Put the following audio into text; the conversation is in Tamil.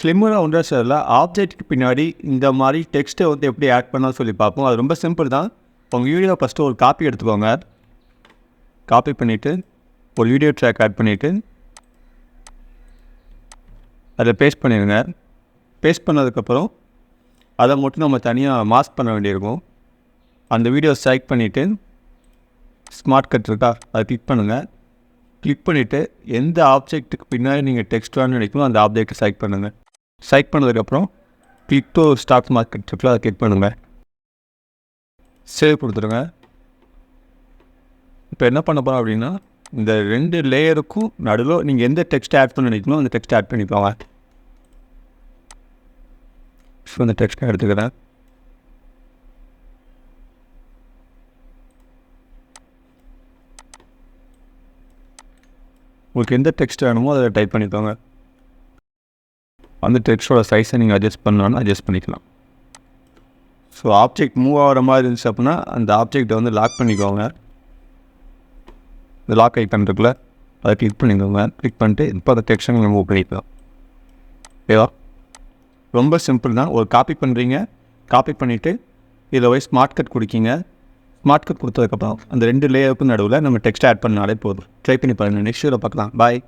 ஃபில்மோரா ஒன்றால் ஆப்ஜெக்ட்டுக்கு பின்னாடி இந்த மாதிரி டெக்ஸ்ட்டை வந்து எப்படி ஆட் பண்ணால் சொல்லி பார்ப்போம். அது ரொம்ப சிம்பிள் தான். உங்கள் வீடியோ ஃபஸ்ட்டு ஒரு காப்பி எடுத்துக்கோங்க. காப்பி பண்ணிவிட்டு ஒரு வீடியோ ட்ராக் ஆட் பண்ணிவிட்டு அதை பேஸ்ட் பண்ணிடுங்க. பேஸ்ட் பண்ணதுக்கப்புறம் அதை மட்டும் நம்ம தனியாக மாஸ்க் பண்ண வேண்டியிருக்கும். அந்த வீடியோ செலக்ட் பண்ணிவிட்டு ஸ்மார்ட் கட் இருக்கா அதை கிளிக் பண்ணுங்கள். கிளிக் பண்ணிவிட்டு எந்த ஆப்ஜெக்ட்டுக்கு பின்னாடி நீங்கள் டெக்ஸ்ட் வேணும்னு நினைக்கணும் அந்த ஆப்ஜெக்ட்டை செலக்ட் பண்ணுங்கள். செலக்ட் பண்ணதுக்கப்புறம் கிளிக் டு ஸ்டார்ட் மார்க்கெட் இருக்குல்ல அதை கிளிக் பண்ணுங்கள். சேவ் கொடுத்துருங்க. இப்போ என்ன பண்ண போகிறோம் அப்படின்னா இந்த 2 லேயருக்கும் நடுவில் நீங்கள் எந்த டெக்ஸ்ட் ஆட் பண்ண நினைக்கணும் அந்த டெக்ஸ்ட் ஆட் பண்ணிக்கோங்க. ஸோ அந்த டெக்ஸ்ட்டை எடுத்துக்கிறேன். உங்களுக்கு எந்த டெக்ஸ்ட் வேணுமோ அதை டைப் பண்ணிக்கோங்க. அந்த டெக்ஸ்ட்டோட சைஸை நீங்கள் அட்ஜஸ்ட் பண்ணணும்னா அட்ஜஸ்ட் பண்ணிக்கலாம். ஸோ ஆப்ஜெக்ட் மூவ் ஆகிற மாதிரி இருந்துச்சு அப்படின்னா அந்த ஆப்ஜெக்டை வந்து லாக் பண்ணிக்கோங்க. இந்த லாக் ஐக்கன் இருக்குல்ல அதை கிளிக் பண்ணிக்கோங்க. கிளிக் பண்ணிட்டு இப்போ அந்த டெக்ஸ்ட்டை நீங்கள் மூவ் பண்ணிக்கலாம். ஓகேவா? ரொம்ப சிம்பிள் தான். ஒரு காப்பி பண்ணுறீங்க, காப்பி பண்ணிவிட்டு இதில் போய் ஸ்மார்ட் கட் கொடுக்கிங்க. ஸ்மார்ட் கட் கொடுத்ததுக்கப்புறம் அந்த 2 லேயருக்கும் நடுவில் நம்ம டெக்ஸ்ட் ஆட் பண்ணாலே போதும். ட்ரை பண்ணி பாருங்கள். நெக்ஸ்ட் வீடியோவில் பார்க்கலாம். பாய்.